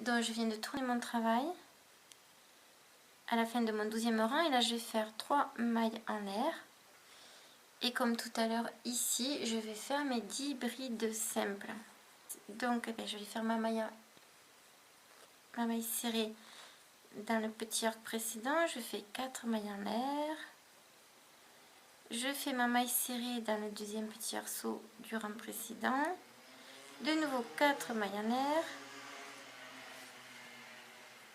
Donc je viens de tourner mon travail à la fin de mon 12e rang et là je vais faire 3 mailles en l'air. Et comme tout à l'heure ici, je vais faire mes 10 brides simples. Donc je vais faire ma maille serrée dans le petit arc précédent. Je fais 4 mailles en l'air. Je fais ma maille serrée dans le deuxième petit arceau du rang précédent. De nouveau 4 mailles en l'air.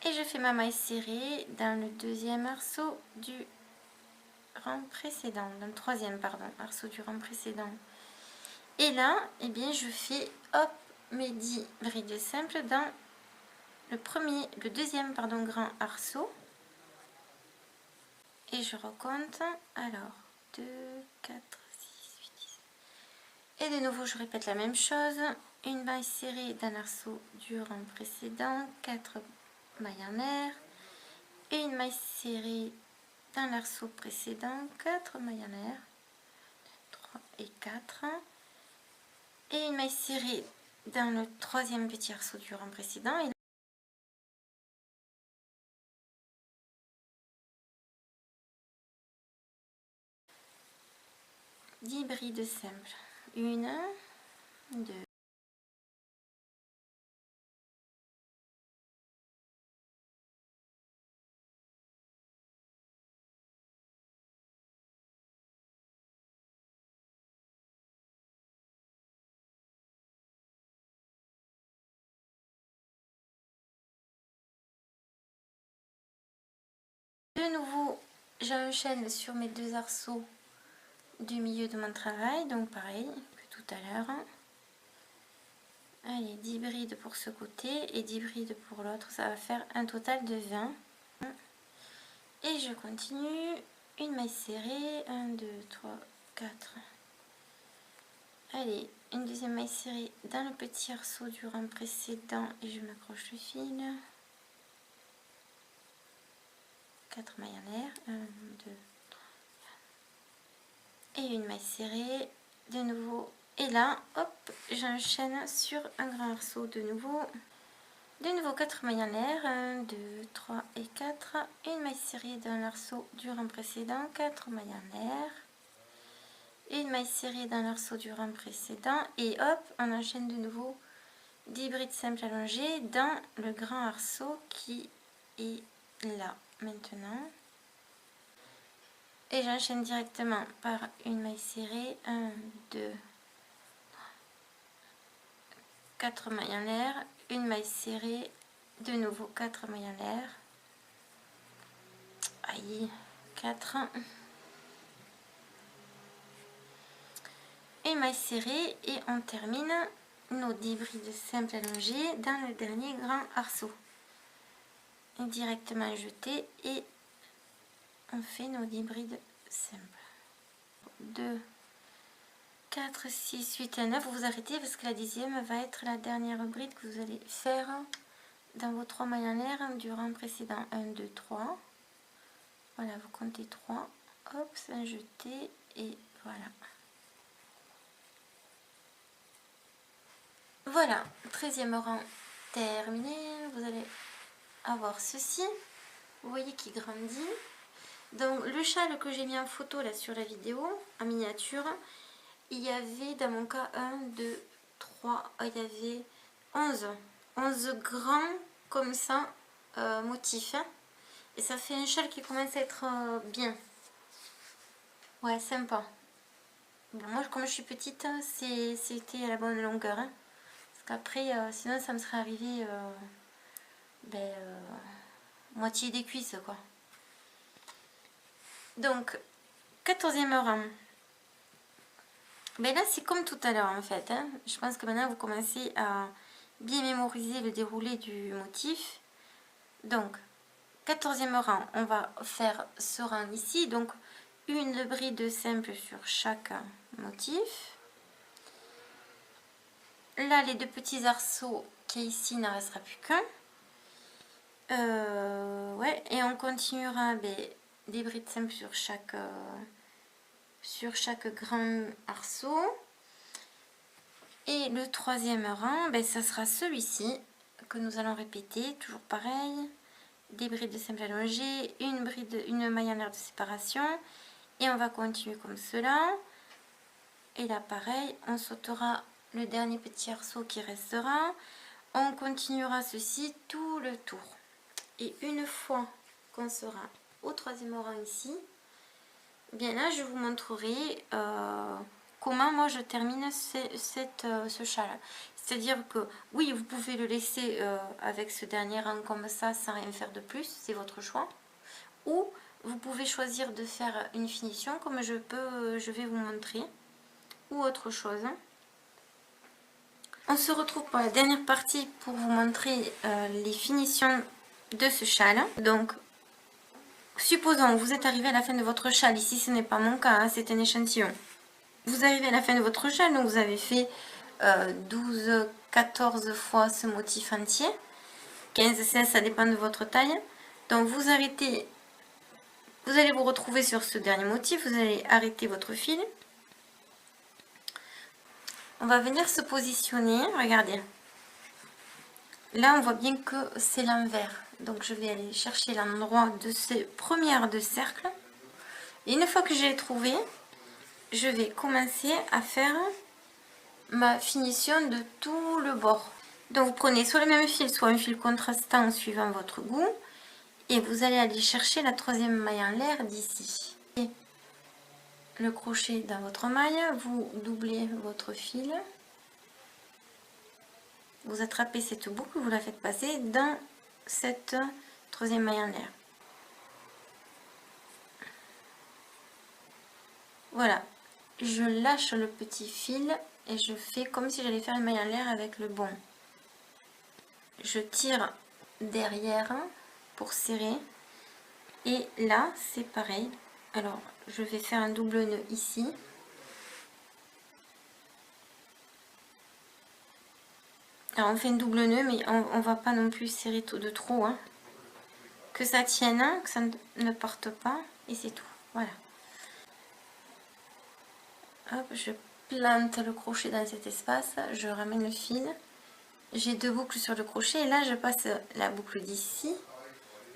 Et je fais ma maille serrée dans le deuxième arceau du rang précédent, dans le troisième arceau du rang précédent. Et là, je fais hop mes 10 brides simples dans le deuxième grand arceau. Et je recompte. Alors, 2, 4, 6, 8, 10. Et de nouveau, je répète la même chose. Une maille serrée dans l'arceau du rang précédent, 4 mailles en l'air. Et une maille serrée dans l'arceau précédent, 4 mailles en l'air. 3 et 4. Et une maille serrée dans le troisième petit arceau du rang précédent. Et 10 brides simples. 1, 2. De nouveau, j'enchaîne sur mes 2 arceaux du milieu de mon travail, donc pareil que tout à l'heure. Allez, 10 brides pour ce côté et 10 brides pour l'autre, ça va faire un total de 20. Et je continue, une maille serrée, 1, 2, 3, 4. Allez, une deuxième maille serrée dans le petit arceau du rang précédent et je m'accroche le fil. 4 mailles en l'air, 1, 2, 3, et une maille serrée, de nouveau, et là, hop, j'enchaîne sur un grand arceau de nouveau 4 mailles en l'air, 1, 2, 3 et 4, et une maille serrée dans l'arceau du rang précédent, 4 mailles en l'air, et une maille serrée dans l'arceau du rang précédent, et hop, on enchaîne de nouveau 10 brides simples allongées dans le grand arceau qui est là maintenant. Et j'enchaîne directement par une maille serrée, 1, 2, 4 mailles en l'air, une maille serrée, de nouveau 4 mailles en l'air, aïe, 4, et maille serrée, et on termine nos 10 brides simples allongées dans le dernier grand arceau. Et directement jeté et on fait nos 10 brides simples. 2, 4, 6, 8 et 9, vous arrêtez parce que la 10e va être la dernière bride que vous allez faire dans vos 3 mailles en l'air du rang précédent. 1, 2, 3. Voilà, vous comptez 3. Hop, ça jeté et voilà. Voilà, 13e rang terminé. Vous allez avoir ceci. Vous voyez qu'il grandit. Donc le châle que j'ai mis en photo là sur la vidéo, en miniature, il y avait dans mon cas 1, 2, 3, il y avait 11 grands comme ça motifs. Et ça fait un châle qui commence à être bien. Ouais, sympa. Bon, moi comme je suis petite, c'était à la bonne longueur. Hein, parce qu'après, sinon ça me serait arrivé moitié des cuisses quoi. Donc, 14e rang. Ben là, c'est comme tout à l'heure en fait. Hein. Je pense que maintenant, vous commencez à bien mémoriser le déroulé du motif. Donc, 14e rang, on va faire ce rang ici. Donc, une bride simple sur chaque motif. Là, les 2 petits arceaux qui est ici, il n'en restera plus qu'un. Ouais, et on continuera des brides simples sur chaque grand arceau. Et le 3e rang, ça sera celui-ci que nous allons répéter, toujours pareil. Des brides simples allongées, une maille en l'air de séparation. Et on va continuer comme cela. Et là pareil, on sautera le dernier petit arceau qui restera. On continuera ceci tout le tour. Et une fois qu'on sera au 3e rang ici, bien là je vous montrerai comment moi je termine ce châle. C'est-à-dire que oui, vous pouvez le laisser avec ce dernier rang comme ça sans rien faire de plus, c'est votre choix. Ou vous pouvez choisir de faire une finition comme je vais vous montrer, ou autre chose. On se retrouve pour la dernière partie pour vous montrer les finitions de ce châle. Donc, supposons que vous êtes arrivé à la fin de votre châle. Ici, ce n'est pas mon cas, hein, c'est un échantillon. Vous arrivez à la fin de votre châle, donc vous avez fait 12, 14 fois ce motif entier. 15, 16, ça dépend de votre taille. Donc, vous arrêtez. Vous allez vous retrouver sur ce dernier motif. Vous allez arrêter votre fil. On va venir se positionner. Regardez. Là, on voit bien que c'est l'envers. Donc, je vais aller chercher l'endroit de ces premières de cercle. Et une fois que j'ai trouvé, je vais commencer à faire ma finition de tout le bord. Donc, vous prenez soit le même fil, soit un fil contrastant suivant votre goût. Et vous allez aller chercher la 3e maille en l'air d'ici. Le crochet dans votre maille, vous doublez votre fil. Vous attrapez cette boucle, vous la faites passer dans cette 3e maille en l'air. Voilà, je lâche le petit fil et je fais comme si j'allais faire une maille en l'air avec le bon. Je tire derrière pour serrer. Et là, c'est pareil. Alors, je vais faire un double nœud ici. Alors, on fait un double nœud, mais on ne va pas non plus serrer tout de trop. Hein. Que ça tienne, hein, que ça ne parte pas. Et c'est tout. Voilà. Hop, je plante le crochet dans cet espace. Je ramène le fil. J'ai 2 boucles sur le crochet. Et là, je passe la boucle d'ici,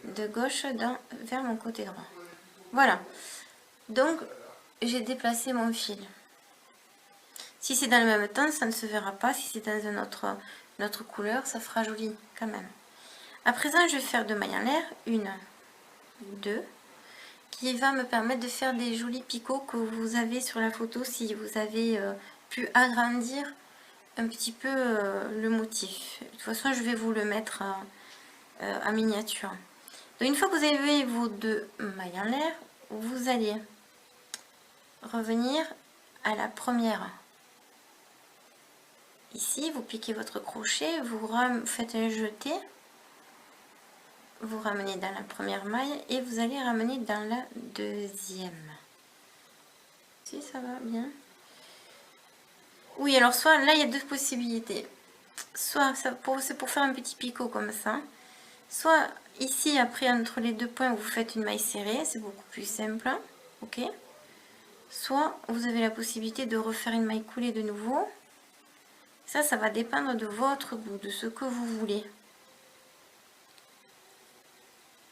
de gauche vers mon côté droit. Voilà. Donc, j'ai déplacé mon fil. Si c'est dans le même temps, ça ne se verra pas. Si c'est dans une autre couleur, ça fera joli quand même. À présent, je vais faire 2 mailles en l'air. 1, 2, qui va me permettre de faire des jolis picots que vous avez sur la photo si vous avez pu agrandir un petit peu le motif. De toute façon, je vais vous le mettre en miniature. Donc, une fois que vous avez vos 2 mailles en l'air, vous allez revenir à la première. Ici, vous piquez votre crochet, vous faites un jeté, vous ramenez dans la première maille et vous allez ramener dans la 2e. Si ça va bien. Oui, alors soit là il y a 2 possibilités. Soit c'est pour faire un petit picot comme ça. Soit ici après entre les 2 points vous faites une maille serrée, c'est beaucoup plus simple. Ok. Soit vous avez la possibilité de refaire une maille coulée de nouveau. Ça va dépendre de votre goût, de ce que vous voulez.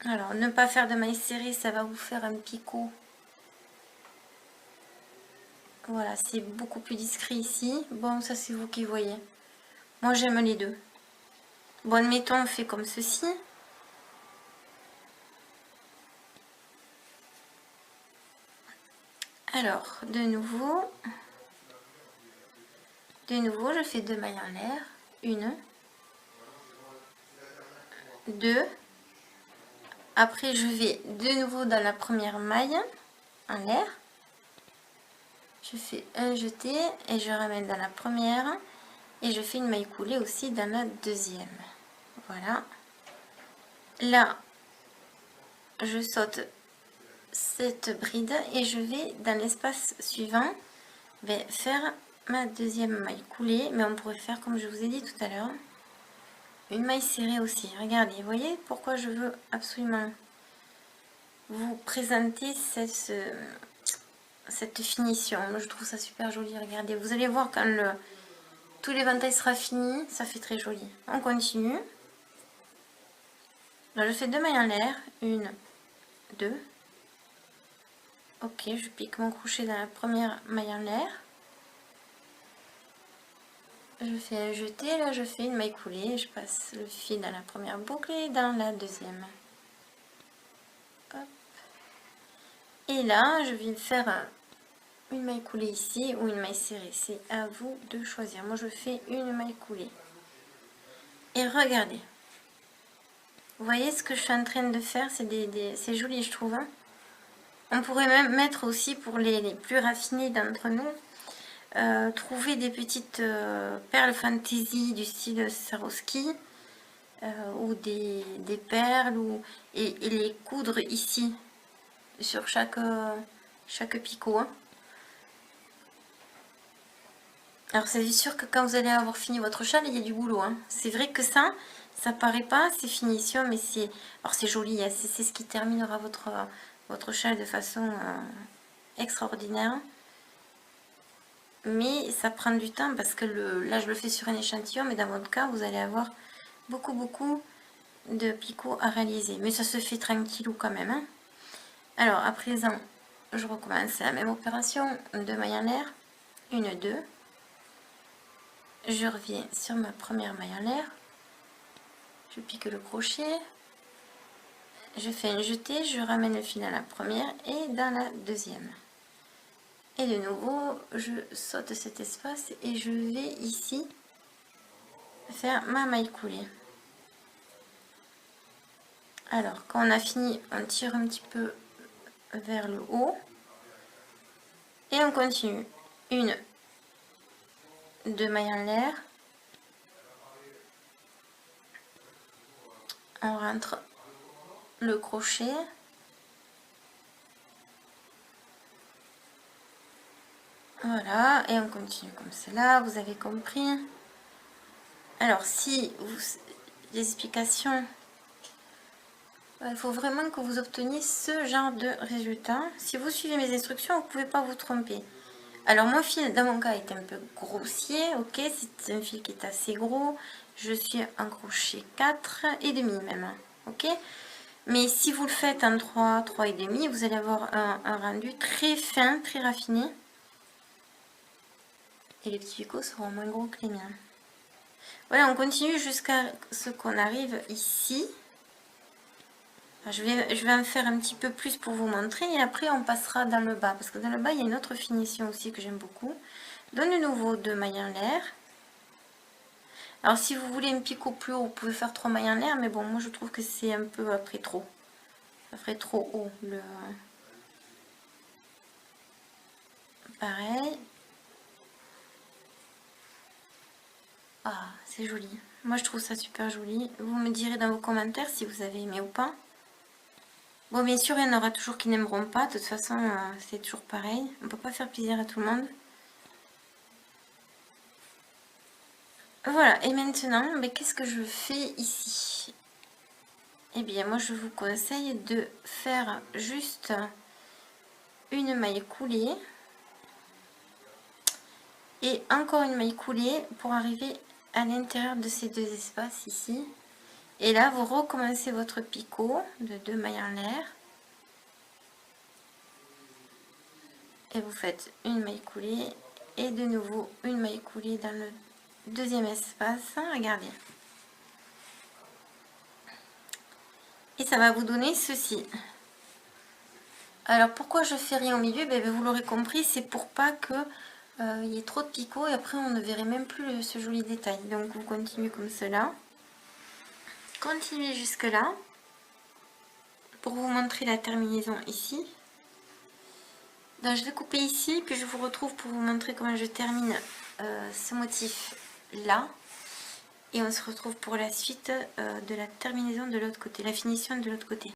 Alors, ne pas faire de maille serrée, ça va vous faire un picot. Voilà, c'est beaucoup plus discret ici. Bon, ça c'est vous qui voyez. Moi, j'aime les deux. Bon, admettons, on fait comme ceci. Alors, de nouveau, je fais 2 mailles en l'air. 1, 2. Après, je vais de nouveau dans la première maille en l'air. Je fais un jeté et je ramène dans la première. Et je fais une maille coulée aussi dans la 2e. Voilà. Là, je saute cette bride et je vais dans l'espace suivant faire ma 2e maille coulée. Mais on pourrait faire comme je vous ai dit tout à l'heure. Une maille serrée aussi. Regardez, vous voyez pourquoi je veux absolument vous présenter cette finition. Moi, je trouve ça super joli. Regardez, vous allez voir quand tout l'éventail sera fini, ça fait très joli. On continue. Là, je fais 2 mailles en l'air, 1, 2. Ok, je pique mon crochet dans la première maille en l'air. Je fais un jeté, là je fais une maille coulée, je passe le fil dans la première boucle et dans la deuxième. Hop. Et là, je vais faire une maille coulée ici ou une maille serrée. C'est à vous de choisir. Moi, je fais une maille coulée. Et regardez. Vous voyez ce que je suis en train de faire? C'est joli, je trouve. Hein, on pourrait même mettre aussi pour les plus raffinés d'entre nous, trouver des petites perles fantasy du style Swarovski ou des perles et les coudre ici sur chaque picot. Hein. Alors c'est sûr que quand vous allez avoir fini votre châle, il y a du boulot. Hein. C'est vrai que ça paraît pas, c'est finition, mais c'est joli. Hein. C'est ce qui terminera votre châle de façon extraordinaire. Mais ça prend du temps parce que là je le fais sur un échantillon, mais dans votre cas vous allez avoir beaucoup de picots à réaliser. Mais ça se fait tranquillou quand même. Hein. Alors à présent, je recommence la même opération, 2 mailles en l'air, 1, 2. Je reviens sur ma première maille en l'air, je pique le crochet, je fais un jeté, je ramène le fil dans la première et dans la deuxième. Et de nouveau, je saute cet espace et je vais ici faire ma maille coulée. Alors, quand on a fini, on tire un petit peu vers le haut et on continue. 1, 2 mailles en l'air. On rentre le crochet. Voilà, et on continue comme cela, vous avez compris. Alors, si vous, les explications, il faut vraiment que vous obteniez ce genre de résultat. Si vous suivez mes instructions, vous ne pouvez pas vous tromper. Alors, mon fil, dans mon cas, est un peu grossier, ok, c'est un fil qui est assez gros. Je suis en crochet 4,5 même, ok. Mais si vous le faites en 3, 3,5, vous allez avoir un rendu très fin, très raffiné. Et les petits picots seront moins gros que les miens. Voilà, on continue jusqu'à ce qu'on arrive ici. Je vais en faire un petit peu plus pour vous montrer. Et après, on passera dans le bas. Parce que dans le bas, il y a une autre finition aussi que j'aime beaucoup. Donc, de nouveau, 2 mailles en l'air. Alors, si vous voulez un picot plus haut, vous pouvez faire 3 mailles en l'air. Mais bon, moi, je trouve que c'est un peu après trop. Ça ferait trop haut. Pareil. Ah, c'est joli. Moi, je trouve ça super joli. Vous me direz dans vos commentaires si vous avez aimé ou pas. Bon, bien sûr, il y en aura toujours qui n'aimeront pas. De toute façon, c'est toujours pareil. On ne peut pas faire plaisir à tout le monde. Voilà, et maintenant, qu'est-ce que je fais ici? Eh bien, moi, je vous conseille de faire juste une maille coulée. Et encore une maille coulée pour arriver à l'intérieur de ces deux espaces ici. Et là, vous recommencez votre picot de 2 mailles en l'air. Et vous faites une maille coulée. Et de nouveau, une maille coulée dans le deuxième espace. Regardez. Et ça va vous donner ceci. Alors, pourquoi je fais rien au milieu? Vous l'aurez compris, c'est pour pas que il y ait trop de picots et après on ne verrait même plus ce joli détail. Donc, vous continuez comme cela. Continuez jusque là. Pour vous montrer la terminaison ici. Donc, je vais couper ici, puis je vous retrouve pour vous montrer comment je termine ce motif là. Et on se retrouve pour la suite de la terminaison de l'autre côté, la finition de l'autre côté.